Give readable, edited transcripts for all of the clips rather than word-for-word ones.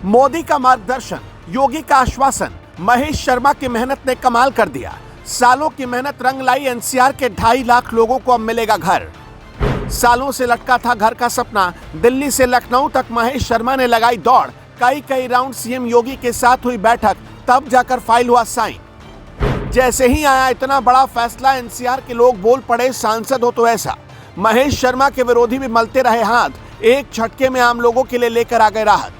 मोदी का मार्गदर्शन, योगी का आश्वासन, महेश शर्मा की मेहनत ने कमाल कर दिया। सालों की मेहनत रंग लाई। एनसीआर के 2.5 लाख लोगों को अब मिलेगा घर। सालों से लटका था घर का सपना। दिल्ली से लखनऊ तक महेश शर्मा ने लगाई दौड़। कई राउंड सीएम योगी के साथ हुई बैठक, तब जाकर फाइल हुआ साइन। जैसे ही आया इतना बड़ा फैसला, एनसीआर के लोग बोल पड़े, सांसद हो तो ऐसा। महेश शर्मा के विरोधी भी मलते रहे हाथ। एक झटके में आम लोगों के लिए लेकर आ गए राहत।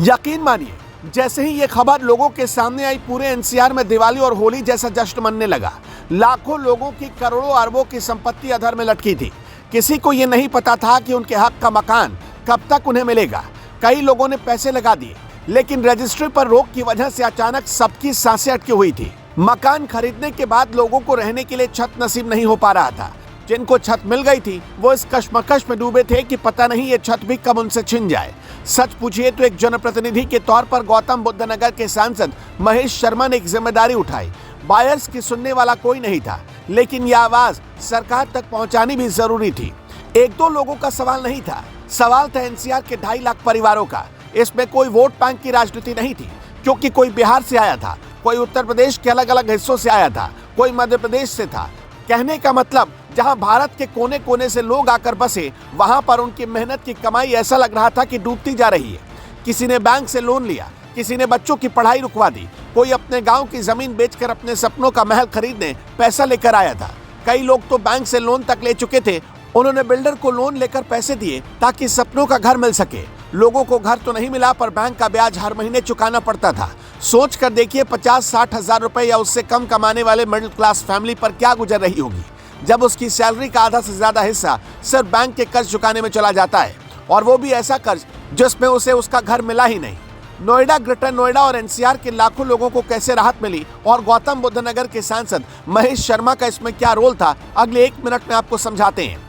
यकीन मानिए, जैसे ही ये खबर लोगों के सामने आई, पूरे एनसीआर में दिवाली और होली जैसा जश्न मनने लगा। लाखों लोगों की करोड़ों अरबों की संपत्ति अधर में लटकी थी। किसी को ये नहीं पता था कि उनके हक का मकान कब तक उन्हें मिलेगा। कई लोगों ने पैसे लगा दिए, लेकिन रजिस्ट्री पर रोक की वजह से अचानक सबकी सांसें अटकी हुई थी। मकान खरीदने के बाद लोगों को रहने के लिए छत नसीब नहीं हो पा रहा था। जिनको छत मिल गई थी वो इस कश्मकश में डूबे थे कि पता नहीं ये छत भी कब उनसे छिन जाए। सच पूछिए तो एक जनप्रतिनिधि के तौर पर गौतम बुद्ध नगर के सांसद महेश शर्मा ने एक जिम्मेदारी उठाई। बायर्स की सुनने वाला कोई नहीं था, लेकिन यह आवाज सरकार तक पहुंचानी भी जरूरी थी। 1-2 लोगों का सवाल नहीं था, सवाल था एनसीआर के 2.5 लाख परिवारों का। इसमें कोई वोट बैंक की राजनीति नहीं थी, क्योंकि कोई बिहार से आया था, कोई उत्तर प्रदेश के अलग अलग हिस्सों से आया था, कोई मध्य प्रदेश से था। कहने का मतलब, जहां भारत के कोने कोने से लोग आकर बसे, वहां पर उनकी मेहनत की कमाई ऐसा लग रहा था कि डूबती जा रही है। किसी ने बैंक से लोन लिया, किसी ने बच्चों की पढ़ाई रुकवा दी, कोई अपने गांव की जमीन बेचकर अपने सपनों का महल खरीदने पैसा लेकर आया था। कई लोग तो बैंक से लोन तक ले चुके थे। उन्होंने बिल्डर को लोन लेकर पैसे दिए ताकि सपनों का घर मिल सके। लोगों को घर तो नहीं मिला, पर बैंक का ब्याज हर महीने चुकाना पड़ता था। सोच कर देखिए, 50-60 हजार रुपए या उससे कम कमाने वाले मिडिल क्लास फैमिली पर क्या गुजर रही होगी, जब उसकी सैलरी का आधा से ज्यादा हिस्सा सिर्फ बैंक के कर्ज चुकाने में चला जाता है, और वो भी ऐसा कर्ज जिसमें उसे उसका घर मिला ही नहीं। नोएडा, ग्रेटर नोएडा और एनसीआर के लाखों लोगों को कैसे राहत मिली और गौतम बुद्ध नगर के सांसद महेश शर्मा का इसमें क्या रोल था, अगले 1 मिनट में आपको समझाते हैं।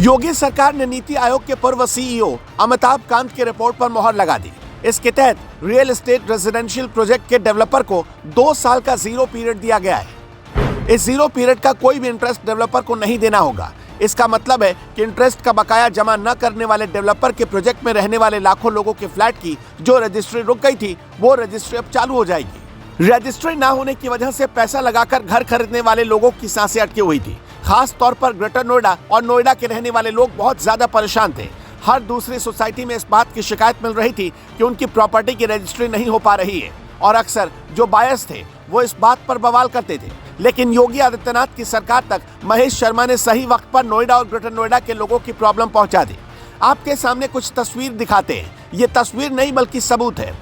योगी सरकार ने नीति आयोग के पूर्व सीईओ अमिताभ कांत की रिपोर्ट पर मोहर लगा दी। इसके तहत रियल एस्टेट रेजिडेंशियल प्रोजेक्ट के डेवलपर को 2 साल का जीरो पीरियड दिया गया है। इस जीरो पीरियड का कोई भी इंटरेस्ट डेवलपर को नहीं देना होगा। इसका मतलब है कि इंटरेस्ट का बकाया जमा न करने वाले डेवलपर के प्रोजेक्ट में रहने वाले लाखों लोगों के फ्लैट की जो रजिस्ट्री रुक गई थी, वो रजिस्ट्री अब चालू हो जाएगी। रजिस्ट्री ना होने की वजह से पैसा लगाकर घर खरीदने वाले लोगों की सांसें अटकी हुई थी। खास तौर पर ग्रेटर नोएडा और नोएडा के रहने वाले लोग बहुत ज्यादा परेशान थे। हर दूसरी सोसाइटी में इस बात की शिकायत मिल रही थी कि उनकी प्रॉपर्टी की रजिस्ट्री नहीं हो पा रही है, और अक्सर जो बायर्स थे वो इस बात पर बवाल करते थे। लेकिन योगी आदित्यनाथ की सरकार तक महेश शर्मा ने सही वक्त पर नोएडा और ग्रेटर नोएडा के लोगों की प्रॉब्लम पहुंचा दी। आपके सामने कुछ तस्वीर दिखाते हैं। ये तस्वीर नहीं बल्कि सबूत है।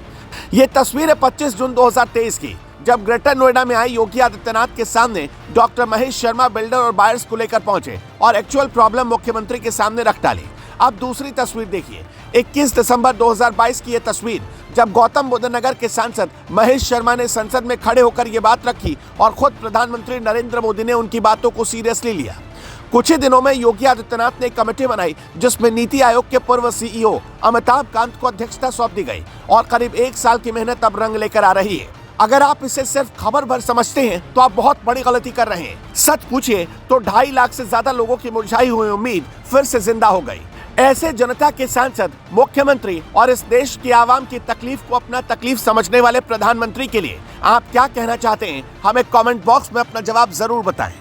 ये तस्वीर है 25 जून 2023 की, जब ग्रेटर नोएडा में आई योगी आदित्यनाथ के सामने डॉक्टर महेश शर्मा बिल्डर और बायर्स को लेकर पहुंचे और एक्चुअल प्रॉब्लम मुख्यमंत्री के सामने रख डाली। अब दूसरी तस्वीर देखिए, 21 दिसंबर 2022 की यह तस्वीर, जब गौतम बुद्ध नगर के सांसद महेश शर्मा ने संसद में खड़े होकर यह बात रखी और खुद प्रधानमंत्री नरेंद्र मोदी ने उनकी बातों को सीरियसली लिया। कुछ ही दिनों में योगी आदित्यनाथ ने एक कमेटी बनाई, जिसमें नीति आयोग के पूर्व सीईओ अमिताभ कांत को अध्यक्षता सौंप दी गई, और करीब 1 साल की मेहनत अब रंग लेकर आ रही है। अगर आप इसे सिर्फ खबर भर समझते हैं तो आप बहुत बड़ी गलती कर रहे हैं। सच पूछिए तो 2.5 लाख से ज्यादा लोगों की मुरझाई हुई उम्मीद फिर से जिंदा हो गई। ऐसे जनता के सांसद, मुख्यमंत्री और इस देश की आवाम की तकलीफ को अपना तकलीफ समझने वाले प्रधानमंत्री के लिए आप क्या कहना चाहते हैं? हमें कमेंट बॉक्स में अपना जवाब जरूर बताएं।